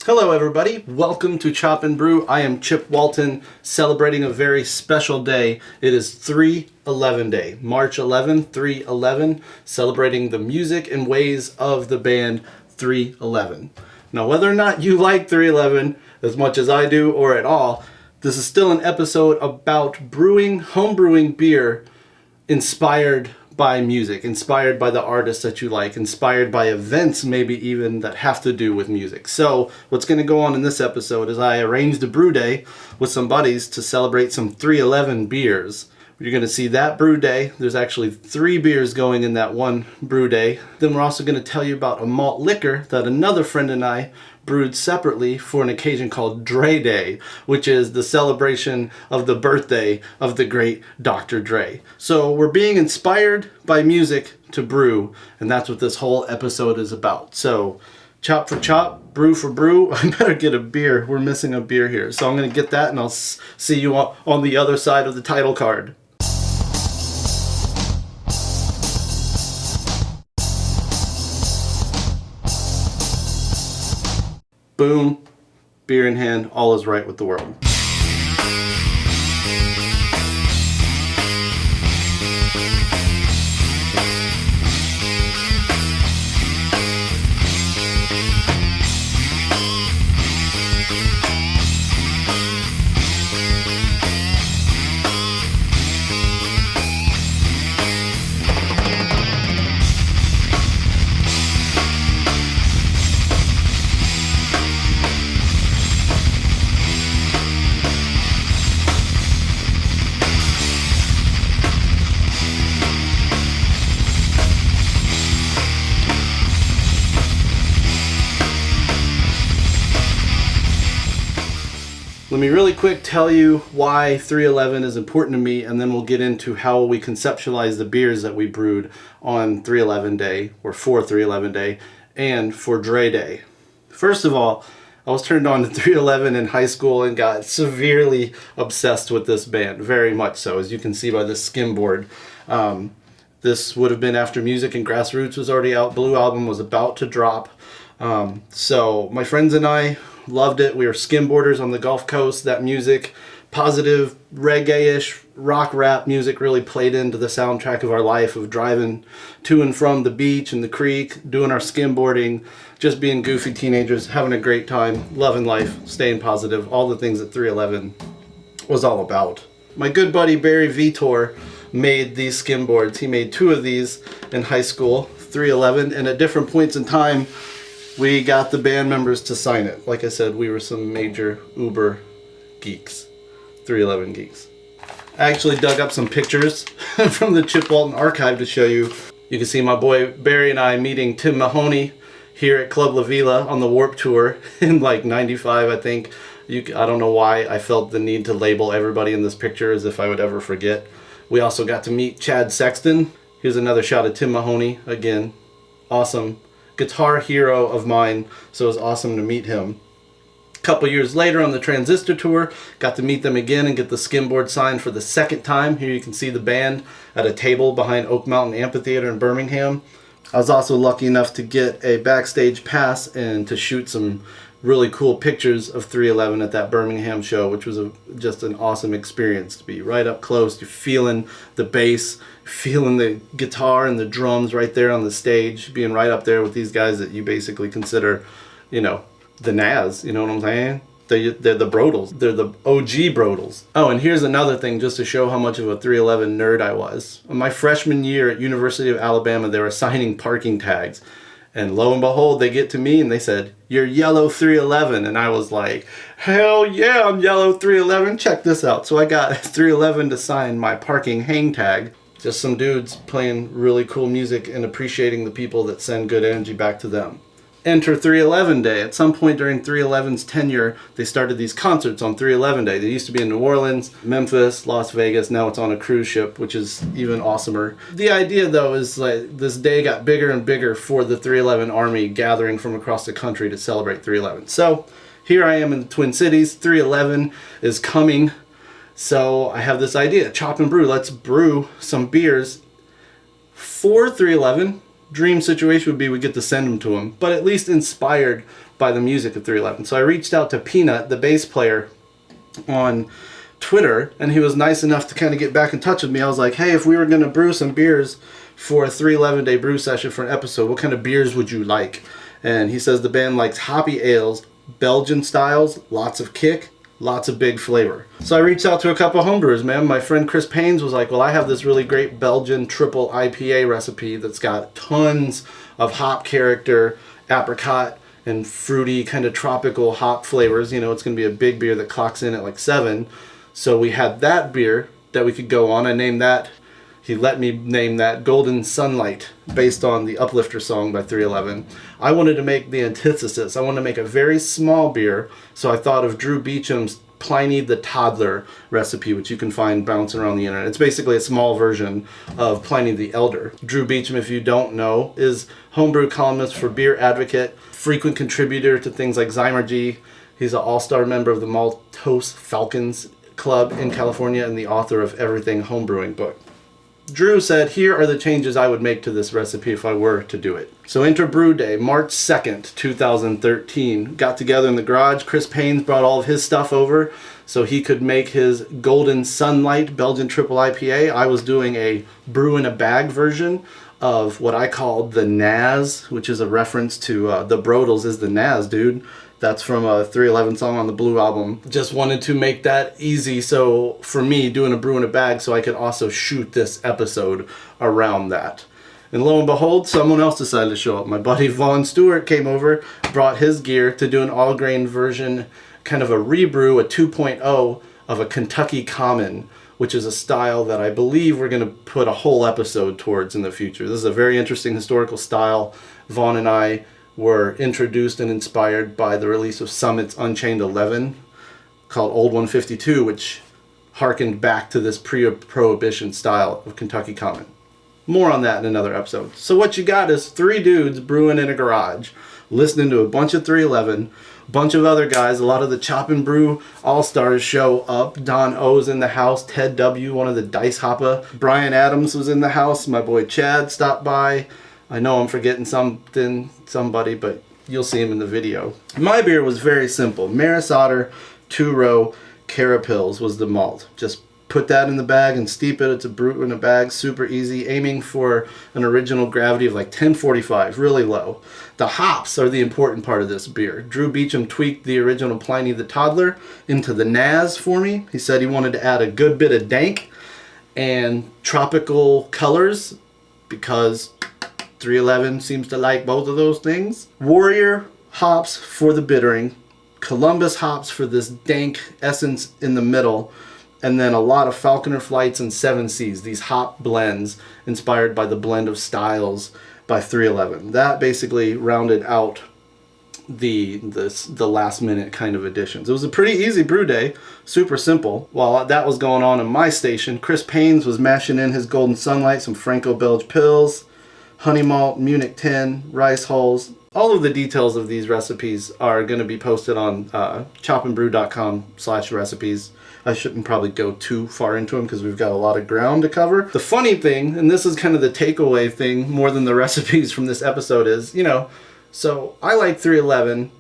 Hello everybody, welcome to Chop and Brew. I am Chip Walton, celebrating a very special day. It is 3/11 Day, March 11, 3/11, celebrating the music and ways of the band 311. Now whether or not you like 311 as much as I do or at all, this is still an episode about brewing, homebrewing beer inspired by music, inspired by the artists that you like, inspired by events maybe even that have to do with music. So what's going to go on in this episode is I arranged a brew day with some buddies to celebrate some 311 beers. You're going to see that brew day. There's actually 3 beers going in that one brew day. Then we're also going to tell you about a malt liquor that another friend and I brewed separately for an occasion called Dre Day, which is the celebration of the birthday of the great Dr. Dre. So we're being inspired by music to brew, and that's what this whole episode is about. So chop for chop, brew for brew. I better get a beer. We're missing a beer here. So I'm going to get that, and I'll see you on the other side of the title card. Boom, beer in hand, all is right with the world. Let me really quick tell you why 311 is important to me, and then we'll get into how we conceptualize the beers that we brewed on 311 Day, or for 311 Day, and for Dre Day. First of all, I was turned on to 311 in high school and got severely obsessed with this band, very much so, as you can see by this skimboard. This would have been after Music and Grassroots was already out. Blue album was about to drop. So my friends and I loved it. We were skimboarders on the Gulf Coast. That music, positive reggae-ish rock rap music, really played into the soundtrack of our life of driving to and from the beach and the creek, doing our skimboarding, just being goofy teenagers, having a great time, loving life, staying positive, all the things that 311 was all about. My good buddy Barry Vitor made these skimboards. He made 2 of these in high school, 311, and at different points in time we got the band members to sign it. Like I said, we were some major Uber geeks, 311 geeks. I actually dug up some pictures from the Chip Walton archive to show you. You can see my boy Barry and I meeting Tim Mahoney here at Club La Vila on the Warped Tour in like 95, I think. I don't know why I felt the need to label everybody in this picture as if I would ever forget. We also got to meet Chad Sexton. Here's another shot of Tim Mahoney, again, awesome guitar hero of mine, so it was awesome to meet him. A couple years later on the Transistor Tour, got to meet them again and get the skimboard signed for the second time. Here you can see the band at a table behind Oak Mountain Amphitheater in Birmingham. I was also lucky enough to get a backstage pass and to shoot some really cool pictures of 311 at that Birmingham show, which was just an awesome experience to be right up close. You're feeling the bass, feeling the guitar and the drums right there on the stage, being right up there with these guys that you basically consider, you know, the Naz, you know what I'm saying? They're the Brodels. They're the OG Brodels. Oh, and here's another thing just to show how much of a 311 nerd I was. In my freshman year at University of Alabama, they were assigning parking tags. And lo and behold, they get to me and they said, "You're yellow 311." And I was like, hell yeah, I'm yellow 311. Check this out. So I got 311 to sign my parking hang tag. Just some dudes playing really cool music and appreciating the people that send good energy back to them. Enter 311 Day. At some point during 311's tenure, they started these concerts on 311 Day. They used to be in New Orleans, Memphis, Las Vegas. Now it's on a cruise ship, which is even awesomer. The idea, though, is like this day got bigger and bigger for the 311 Army gathering from across the country to celebrate 311. So here I am in the Twin Cities. 311 is coming. So I have this idea, chop and brew. Let's brew some beers for 311 dream situation would be we get to send them to him, but at least inspired by the music of 311. So I reached out to Peanut, the bass player, on Twitter, and he was nice enough to kind of get back in touch with me. I was like, hey, if we were going to brew some beers for a 311-day brew session for an episode, what kind of beers would you like? And he says the band likes hoppy ales, Belgian styles, lots of kick, lots of big flavor. So I reached out to a couple homebrewers, man. My friend Chris Paynes was like, well, I have this really great Belgian triple IPA recipe that's got tons of hop character, apricot, and fruity kind of tropical hop flavors. You know, it's going to be a big beer that clocks in at like 7. So we had that beer that we could go on. I named that, he let me name that Golden Sunlight, based on the Uplifter song by 311. I wanted to make the antithesis. I wanted to make a very small beer, so I thought of Drew Beecham's Pliny the Toddler recipe, which you can find bouncing around the internet. It's basically a small version of Pliny the Elder. Drew Beecham, if you don't know, is homebrew columnist for Beer Advocate, frequent contributor to things like Zymergy. He's an all-star member of the Maltose Falcons Club in California and the author of Everything Homebrewing book. Drew said, here are the changes I would make to this recipe if I were to do it. So enter brew day, March 2nd, 2013. Got together in the garage. Chris Paynes brought all of his stuff over so he could make his Golden Sunlight Belgian triple IPA. I was doing a brew in a bag version of what I called the Naz, which is a reference to the Brodels is the Naz, dude. That's from a 311 song on the Blue album. Just wanted to make that easy, so for me, doing a brew in a bag, so I could also shoot this episode around that. And lo and behold, someone else decided to show up. My buddy Vaughn Stewart came over, brought his gear to do an all-grain version, kind of a rebrew, a 2.0 of a Kentucky Common, which is a style that I believe we're going to put a whole episode towards in the future. This is a very interesting historical style. Vaughn and I were introduced and inspired by the release of Summit's Unchained 11 called Old 152, which harkened back to this pre-prohibition style of Kentucky Common. More on that in another episode. So what you got is 3 dudes brewing in a garage, listening to a bunch of 311, a bunch of other guys. A lot of the Chop and Brew All-Stars show up. Don O's in the house, Ted W., one of the Dice Hopper. Brian Adams was in the house. My boy Chad stopped by. I know I'm forgetting somebody, but you'll see him in the video. My beer was very simple. Maris Otter 2-row Carapils was the malt. Just put that in the bag and steep it. It's a brew in a bag, super easy. Aiming for an original gravity of like 1045, really low. The hops are the important part of this beer. Drew Beecham tweaked the original Pliny the Toddler into the Naz for me. He said he wanted to add a good bit of dank and tropical colors because 311 seems to like both of those things. Warrior hops for the bittering, Columbus hops for this dank essence in the middle, and then a lot of Falconer Flights and 7 Seas, these hop blends inspired by the blend of styles by 311. That basically rounded out the last minute kind of additions. It was a pretty easy brew day, super simple. While that was going on in my station, Chris Paynes was mashing in his Golden Sunlight, some Franco-Belge pills, honey malt, Munich 10, rice hulls. All of the details of these recipes are going to be posted on chopandbrew.com/recipes. I shouldn't probably go too far into them because we've got a lot of ground to cover. The funny thing, and this is kind of the takeaway thing more than the recipes from this episode, is, so I like 311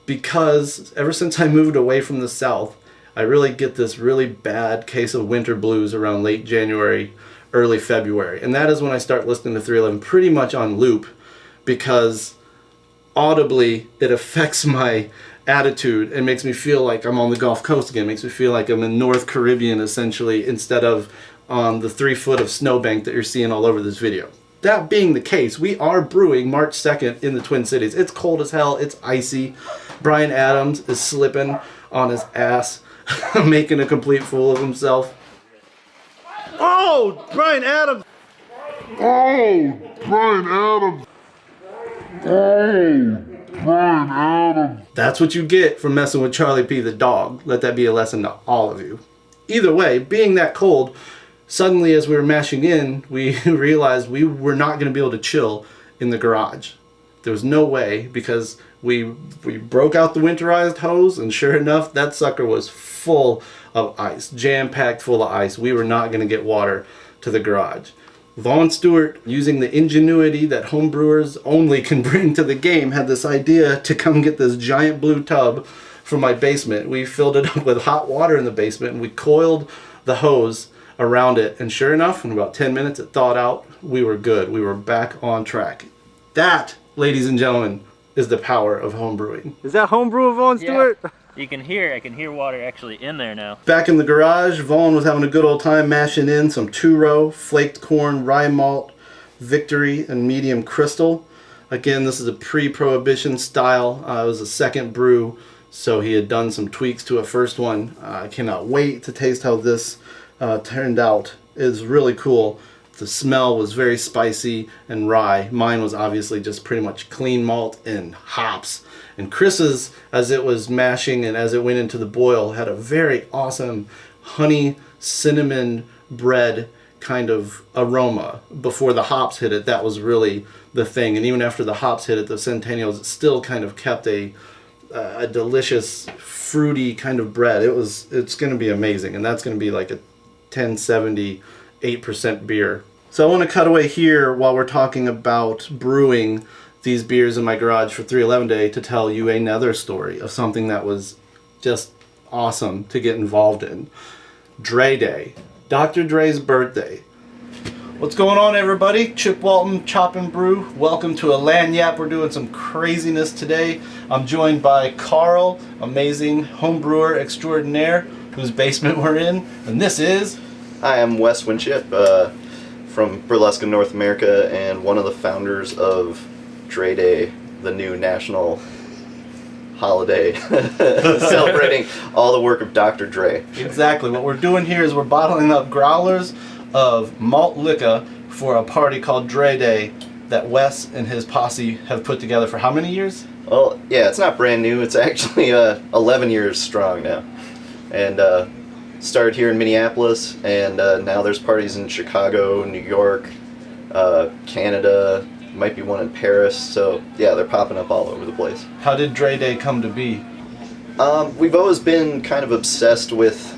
because ever since I moved away from the South, I really get this really bad case of winter blues around late January, early February. And that is when I start listening to 311 pretty much on loop, because audibly it affects my attitude and makes me feel like I'm on the Gulf Coast again. It makes me feel like I'm in North Caribbean essentially, instead of on the 3 foot of snowbank that you're seeing all over this video. That being the case, we are brewing March 2nd in the Twin Cities. It's cold as hell. It's icy. Brian Adams is slipping on his ass, making a complete fool of himself. Oh, Brian Adams! Oh, Brian Adams! Oh, Brian Adams! That's what you get from messing with Charlie P. the dog. Let that be a lesson to all of you. Either way, being that cold, suddenly as we were mashing in, we realized we were not going to be able to chill in the garage. There was no way, because we broke out the winterized hose, and sure enough, that sucker was full of ice, jam-packed full of ice. We were not going to get water to the garage. Vaughn Stewart, using the ingenuity that homebrewers only can bring to the game, had this idea to come get this giant blue tub from my basement. We filled it up with hot water in the basement, and we coiled the hose around it. And sure enough, in about 10 minutes, it thawed out. We were good. We were back on track. That, ladies and gentlemen, is the power of homebrewing. Is that homebrew, Vaughn Stewart? Yeah. I can hear water actually in there now. Back in the garage, Vaughn was having a good old time mashing in some two-row, flaked corn, rye malt, Victory, and medium crystal. Again, this is a pre-prohibition style. It was a second brew, so he had done some tweaks to a first one. I cannot wait to taste how this turned out. It's really cool. The smell was very spicy and rye. Mine was obviously just pretty much clean malt and hops. And Chris's, as it was mashing and as it went into the boil, had a very awesome honey cinnamon bread kind of aroma. Before the hops hit it, that was really the thing. And even after the hops hit it, the Centennials, it still kind of kept a delicious fruity kind of bread. It's going to be amazing, and that's going to be like a 1070 8% beer. So I want to cut away here while we're talking about brewing these beers in my garage for 311 Day to tell you another story of something that was just awesome to get involved in. Dre Day. Dr. Dre's birthday. What's going on, everybody? Chip Walton, Chop and Brew. Welcome to a land yap. We're doing some craziness today. I'm joined by Karl, amazing homebrewer extraordinaire, whose basement we're in. And this is... Hi, I'm Wes Winship from Burlesque in North America and one of the founders of Dre Day, the new national holiday celebrating all the work of Dr. Dre. Exactly. What we're doing here is we're bottling up growlers of malt liquor for a party called Dre Day that Wes and his posse have put together for how many years? Well, yeah, it's not brand new. It's actually 11 years strong now. And started here in Minneapolis, and now there's parties in Chicago, New York, Canada, might be one in Paris. So yeah, they're popping up all over the place. How did Dre Day come to be? We've always been kind of obsessed with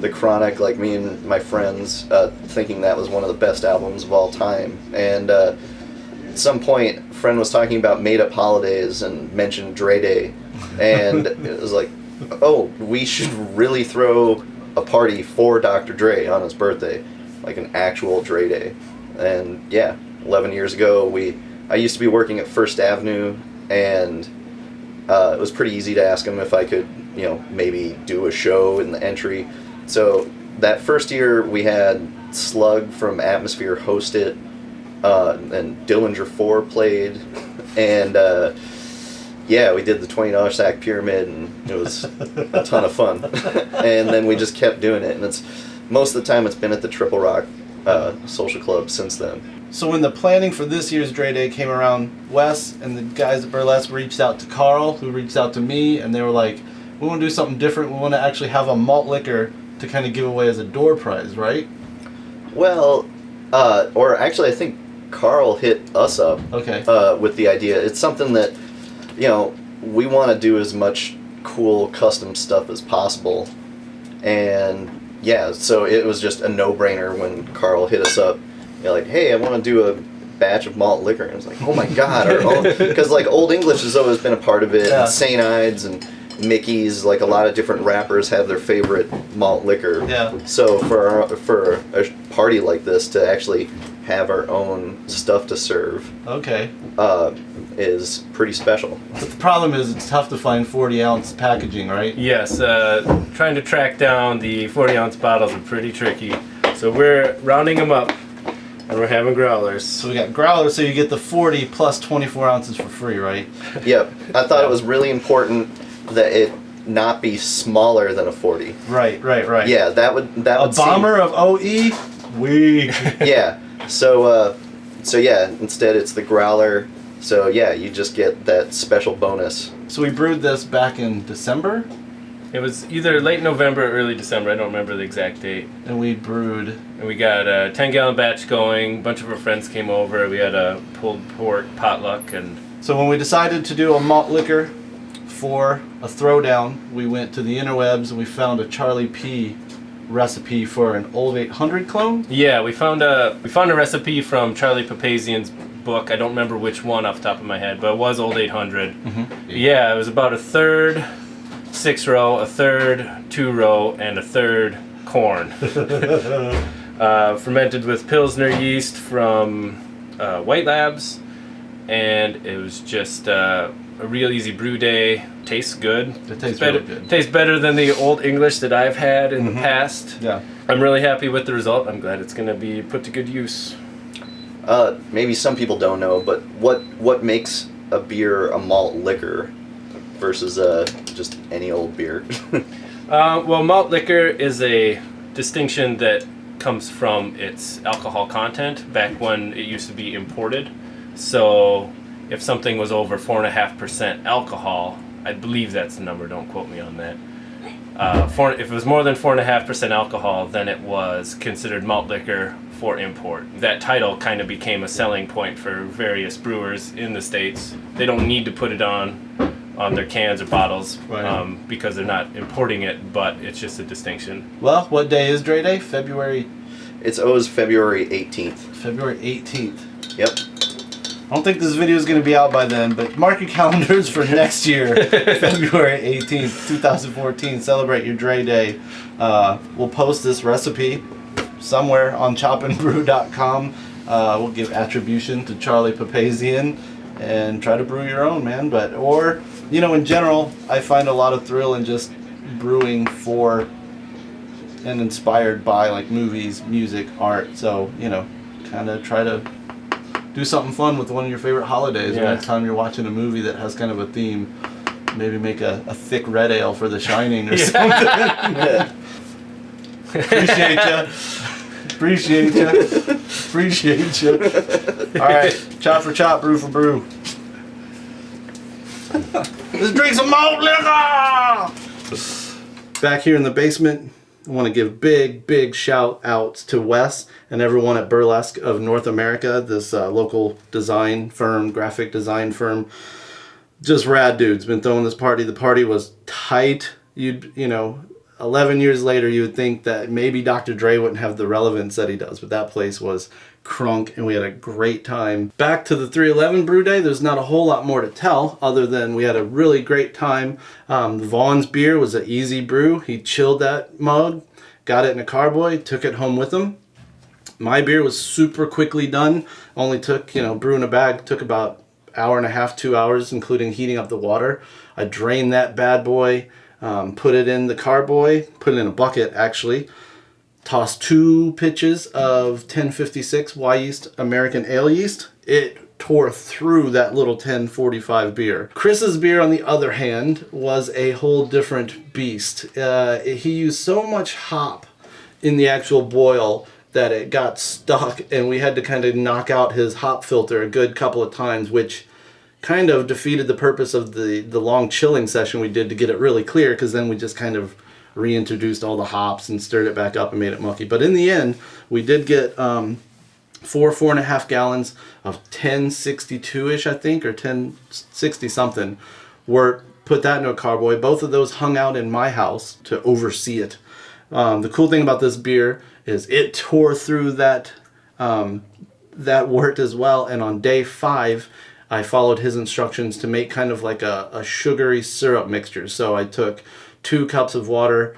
The Chronic, like me and my friends, thinking that was one of the best albums of all time. And at some point, a friend was talking about made-up holidays and mentioned Dre Day, and it was like, oh, we should really throw a party for Dr. Dre on his birthday, like an actual Dre Day. And yeah, 11 years ago, I used to be working at First Avenue, and it was pretty easy to ask him if I could, maybe do a show in the entry. So that first year, we had Slug from Atmosphere host it, and Dillinger 4 played, and yeah, we did the $20 sack pyramid, and it was a ton of fun. And then we just kept doing it, and it's most of the time it's been at the Triple Rock Social Club since then. So when the planning for this year's Dre Day came around, Wes and the guys at Burlesque reached out to Karl, who reached out to me, and they were like, we want to do something different. We want to actually have a malt liquor to kind of give away as a door prize, right? Well, or actually I think Karl hit us up with the idea. It's something that we want to do as much cool custom stuff as possible. And yeah, so it was just a no-brainer when Karl hit us up. Like, hey, I want to do a batch of malt liquor. And I was like, oh my god, because like Old English has always been a part of it, yeah. And St. Ides and Mickey's, like a lot of different rappers have their favorite malt liquor. Yeah. So for a party like this to actually have our own stuff to serve, is pretty special. But the problem is it's tough to find 40-ounce packaging, right? Yes, trying to track down the 40-ounce bottles are pretty tricky. So we're rounding them up, and we're having growlers. So we got growlers, so you get the 40 plus 24 ounces for free, right? Yep. I thought it was really important that it not be smaller than a 40. Right. Yeah, that would a bomber of OE? Weak. Yeah. So yeah, instead it's the growler. So yeah, you just get that special bonus. So we brewed this back in December? It was either late November or early December. I don't remember the exact date. And we brewed... And we got a 10-gallon batch going. A bunch of our friends came over. We had a pulled pork potluck. And so when we decided to do a malt liquor for a throwdown, we went to the interwebs and we found a Charlie P recipe for an old 800 clone. Yeah, we found a recipe from Charlie Papazian's book. I don't remember which one off the top of my head, but it was old 800. Yeah, it was about a third 6-row, a third 2-row, and a third corn. Fermented with Pilsner yeast from White Labs, and it was just a real easy brew day. Tastes good. It tastes better, really good. Tastes better than the Old English that I've had in the past. Yeah. I'm really happy with the result. I'm glad it's going to be put to good use. Maybe some people don't know, but what makes a beer a malt liquor versus just any old beer? Well, malt liquor is a distinction that comes from its alcohol content back when it used to be imported. So if something was over 4.5% alcohol, I believe that's the number, don't quote me on that. If it was more than 4.5% alcohol, then it was considered malt liquor for import. That title kind of became a selling point for various brewers in the States. They don't need to put it on their cans or bottles, Right. because they're not importing it, but it's just a distinction. Well, what day is Dre Day? February It's always February 18th. February 18th. Yep. I don't think this video is going to be out by then, but mark your calendars for next year, February 18th, 2014. Celebrate your Dre Day. We'll post this recipe somewhere on chopandbrew.com. We'll give attribution to Charlie Papazian and try to brew your own, man. Or, in general, I find a lot of thrill in just brewing for and inspired by like movies, music, art. So, kind of try to do something fun with one of your favorite holidays. Yeah. The next time you're watching a movie that has kind of a theme, maybe make a thick red ale for The Shining or something. Appreciate you. Appreciate you. Appreciate you. All right, chop for chop, brew for brew. Let's drink some malt liquor! Back here in the basement, I want to give big shout outs to Wes and everyone at Burlesque of North America, this local design firm, graphic design firm. Just rad dudes. Been throwing this party. The party was tight. 11 years later, you would think that maybe Dr. Dre wouldn't have the relevance that he does, but that place was crunk and we had a great time. Back to the 311 brew day, there's not a whole lot more to tell other than we had a really great time. Vaughn's beer was an easy brew. He chilled that mug, got it in a carboy, took it home with him. My beer was super quickly done. Only took, brewing a bag took about hour and a half, 2 hours, including heating up the water. I drained that bad boy, put it in the carboy, put it in a bucket actually, tossed 2 pitches of 1056 Y yeast American ale yeast. It tore through that little 1045 beer. Chris's beer, on the other hand, was a whole different beast. He used so much hop in the actual boil that it got stuck, and we had to kind of knock out his hop filter a good couple of times, which kind of defeated the purpose of the long chilling session we did to get it really clear, because then we just kind of reintroduced all the hops and stirred it back up and made it mucky. But in the end, we did get 4.5 gallons of 1062-ish, I think, or 1060 something. Put that into a carboy. Both of those hung out in my house to oversee it. The cool thing about this beer is it tore through that wort as well. And on day 5, I followed his instructions to make kind of like a sugary syrup mixture. So I took 2 cups of water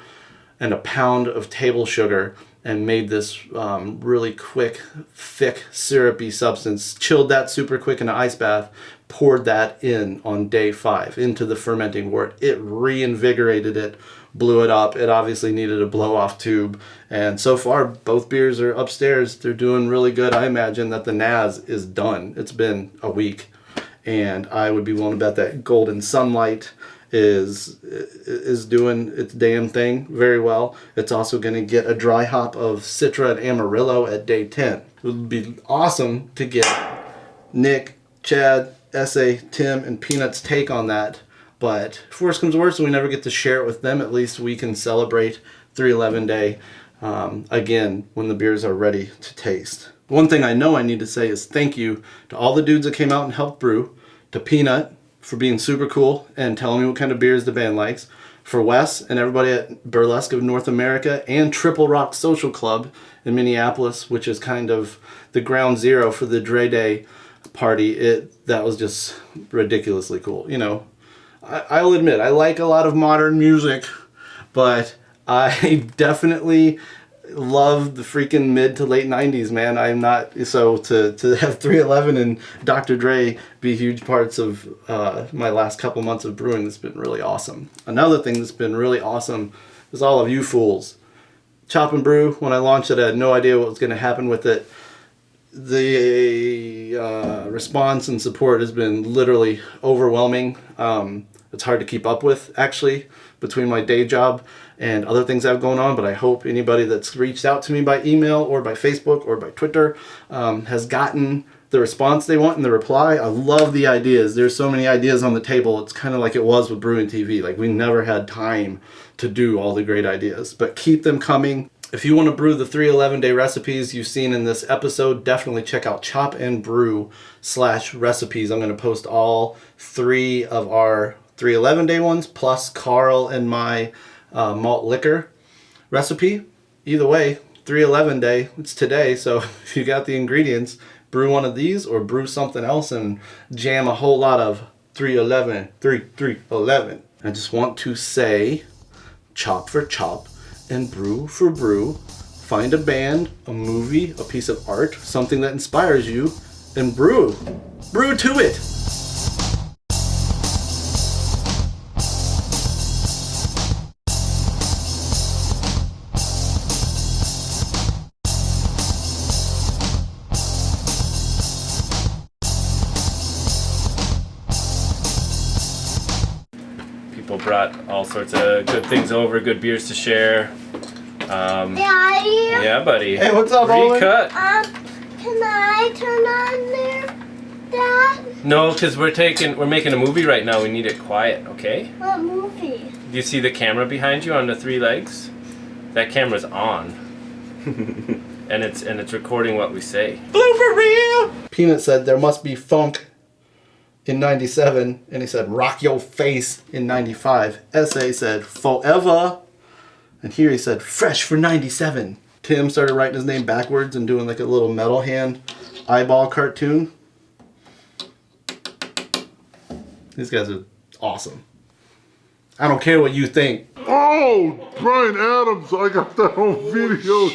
and a pound of table sugar and made this really quick, thick, syrupy substance. Chilled that super quick in an ice bath, poured that in on day 5 into the fermenting wort. It reinvigorated it, blew it up. It obviously needed a blow-off tube. And so far, both beers are upstairs. They're doing really good. I imagine that the NAS is done. It's been a week. And I would be willing to bet that Golden Sunlight is doing its damn thing very well. It's also going to get a dry hop of Citra and Amarillo at day 10. It would be awesome to get Nick, Chad, S.A., Tim, and Peanut's take on that. But if worse comes to worse and we never get to share it with them, at least we can celebrate 311 Day again when the beers are ready to taste. One thing I know I need to say is thank you to all the dudes that came out and helped brew, to Peanut for being super cool and telling me what kind of beers the band likes, for Wes and everybody at Burlesque of North America and Triple Rock Social Club in Minneapolis, which is kind of the ground zero for the Dre Day party. That was just ridiculously cool. You know, I'll admit I like a lot of modern music, but I definitely love the freaking mid to late 90s, man. I'm not, so to have 311 and Dr. Dre be huge parts of my last couple months of brewing, that's been really awesome. Another thing that's been really awesome is all of you fools. Chop and Brew, when I launched it, I had no idea what was going to happen with it. The response and support has been literally overwhelming. It's hard to keep up with, actually, between my day job and other things I have going on, but I hope anybody that's reached out to me by email or by Facebook or by Twitter has gotten the response they want and the reply. I love the ideas. There's so many ideas on the table. It's kind of like it was with Brewing TV. Like, we never had time to do all the great ideas, but keep them coming. If you want to brew the 311-day recipes you've seen in this episode, definitely check out Chop and Brew/recipes. I'm going to post all 3 of our 311-day ones, plus Karl and my malt liquor recipe. Either way, 311-day, it's today, so if you got the ingredients, brew one of these or brew something else and jam a whole lot of 311. I just want to say, chop for chop and brew for brew. Find a band, a movie, a piece of art, something that inspires you, and brew. Brew to it. People brought all sorts of good things over, good beers to share. Daddy? Yeah, buddy. Hey, what's up, Owen? Recut. Can I turn on there, Dad? No, because we're making a movie right now. We need it quiet, okay? What movie? Do you see the camera behind you on the 3 legs? That camera's on. and it's recording what we say. Blue for real! Peanut said there must be funk in 97, and he said rock your face in 95. SA said forever, and here he said fresh for 97. Tim started writing his name backwards and doing like a little metal hand eyeball cartoon. These guys are awesome. I don't care what you think. Oh, Brian Adams, I got that on video.